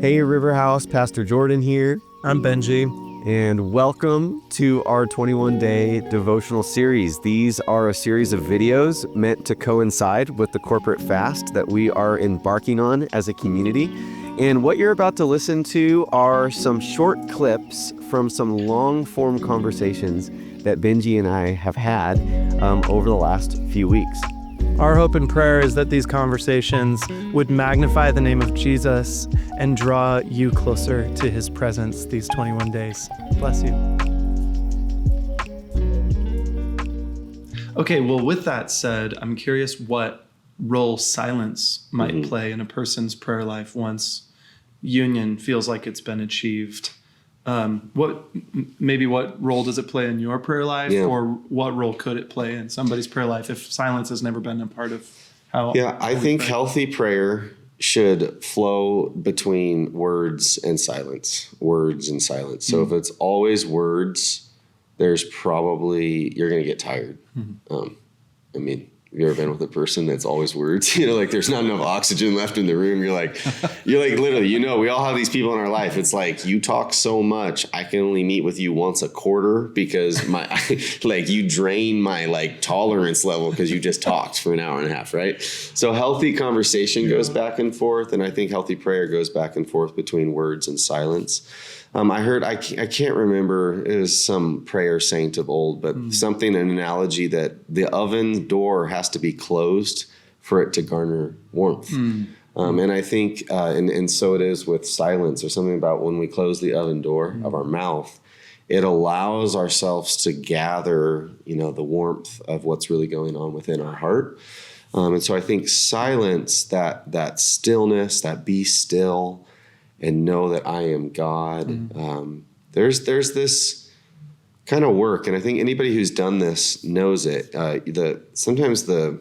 Hey, River House, Pastor Jordan here, I'm Benji. and welcome to our 21-day devotional series. These are a series of videos meant to coincide with the corporate fast that we are embarking on as a community. And what you're about to listen to are some short clips from some long-form conversations that Benji and I have had over the last few weeks. Our hope and prayer is that these conversations would magnify the name of Jesus and draw you closer to his presence these 21 days. Bless you. Okay, well, with that said, I'm curious what role silence might play in a person's prayer life once union feels like it's been achieved. What role does it play in your prayer life, or what role could it play in somebody's prayer life if silence has never been a part of how? Yeah, I think healthy prayer should flow between words and silence. So if it's always words, there's probably, you're going to get tired. Have you ever been with a person that's always words? Like there's not enough oxygen left in the room. You're like literally, we all have these people in our life. It's like, you talk so much, I can only meet with you once a quarter because you drain my tolerance level because you just talked for an hour and a half, right? So healthy conversation goes back and forth. And I think healthy prayer goes back and forth between words and silence. I can't remember, it was some prayer saint of old, but an analogy that the oven door has to be closed for it to garner warmth. And I think, and so it is with silence, or something about when we close the oven door of our mouth, it allows ourselves to gather, the warmth of what's really going on within our heart. And so I think silence, that stillness, that be still, and know that I am God. There's this kind of work, and I think anybody who's done this knows it. Sometimes the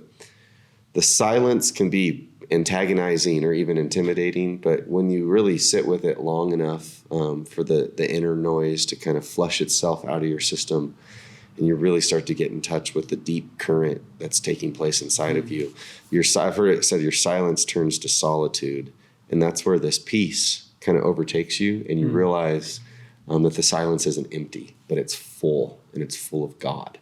silence can be antagonizing or even intimidating, but when you really sit with it long enough for the inner noise to kind of flush itself out of your system, and you really start to get in touch with the deep current that's taking place inside of you, I've heard it said your silence turns to solitude, and that's where this peace kind of overtakes you, and you realize that the silence isn't empty, but it's full, and it's full of God.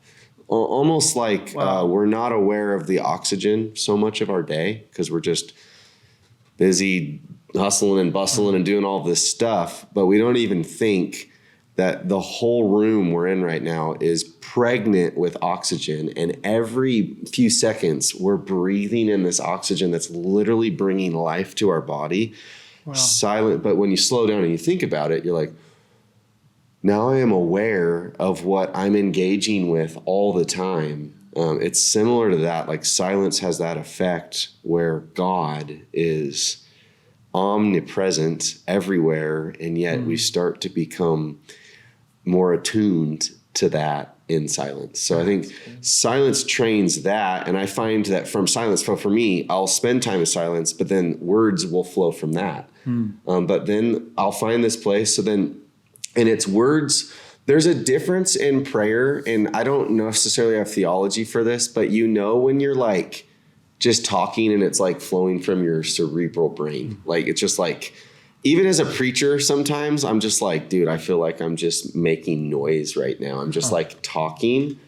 Almost like we're not aware of the oxygen so much of our day because we're just busy hustling and bustling and doing all this stuff, but we don't even think that the whole room we're in right now is pregnant with oxygen, and every few seconds we're breathing in this oxygen that's literally bringing life to our body. Wow. Silent, but when you slow down and you think about it, you're like, now I am aware of what I'm engaging with all the time. It's similar to that. Like silence has that effect where God is omnipresent everywhere, and yet we start to become more attuned to that in silence. So I think silence trains that. And I find that from silence, for me, I'll spend time in silence, but then words will flow from that. But then I'll find this place. And it's words. There's a difference in prayer. And I don't necessarily have theology for this, but when you're just talking and it's flowing from your cerebral brain, it's just even as a preacher, sometimes I'm just dude, I feel like I'm just making noise right now. I'm just talking.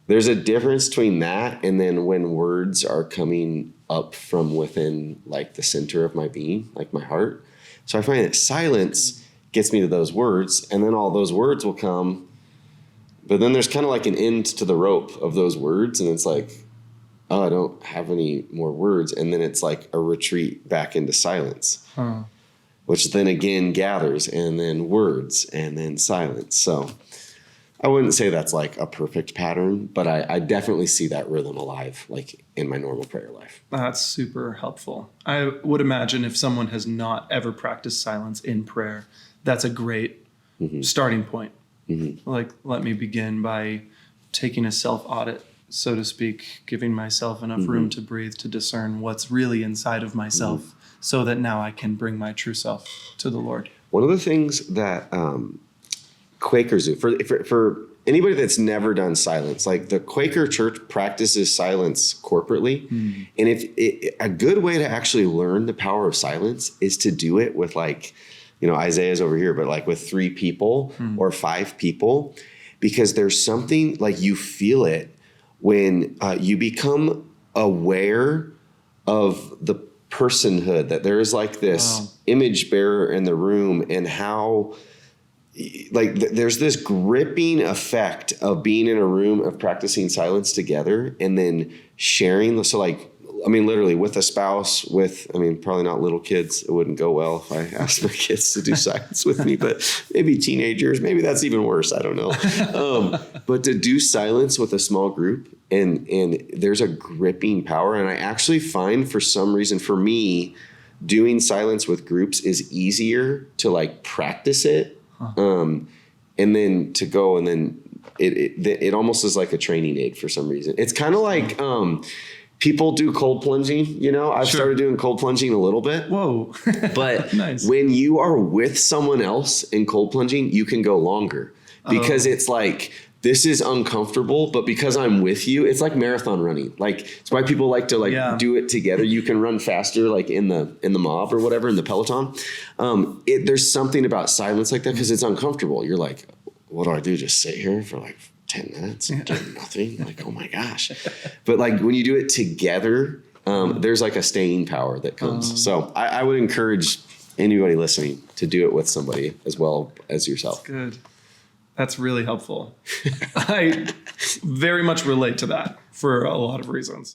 There's a difference between that and then when words are coming up from within the center of my being, my heart. So I find that silence gets me to those words, and then all those words will come. But then there's kind of an end to the rope of those words, and it's I don't have any more words. And then it's a retreat back into silence. Which then again gathers, and then words, and then silence. So I wouldn't say that's a perfect pattern, but I definitely see that rhythm alive, in my normal prayer life. That's super helpful. I would imagine if someone has not ever practiced silence in prayer, that's a great starting point. Let me begin by taking a self-audit, so to speak, giving myself enough room to breathe, to discern what's really inside of myself. So that now I can bring my true self to the Lord. One of the things that Quakers do, for anybody that's never done silence, the Quaker church practices silence corporately. And a good way to actually learn the power of silence is to do it with Isaiah's over here, but like with 3 people or 5 people, because there's something like you feel it when you become aware of the personhood, that there is like this image bearer in the room, and how like there's this gripping effect of being in a room of practicing silence together and then sharing. So like, literally with a spouse, probably not little kids. It wouldn't go well if I asked my kids to do silence with me, but maybe teenagers, maybe that's even worse. I don't know. But to do silence with a small group, and there's a gripping power. And I actually find, for some reason, for me, doing silence with groups is easier to like practice it. And then to go, and then it almost is like a training aid for some reason. It's kind of like, people do cold plunging, I've started doing cold plunging a little bit. Whoa. But Nice. when you are with someone else in cold plunging, you can go longer, because it's like, this is uncomfortable, but because I'm with you, it's like marathon running. Like, it's why people like to do it together. You can run faster, like in the mob or whatever, in the Peloton. There's something about silence like that, because it's uncomfortable. You're like, what do I do? Just sit here for like 10 minutes and do nothing? Like, oh my gosh. But like when you do it together, there's like a staying power that comes. So I would encourage anybody listening to do it with somebody as well as yourself. Good. That's really helpful. I very much relate to that for a lot of reasons.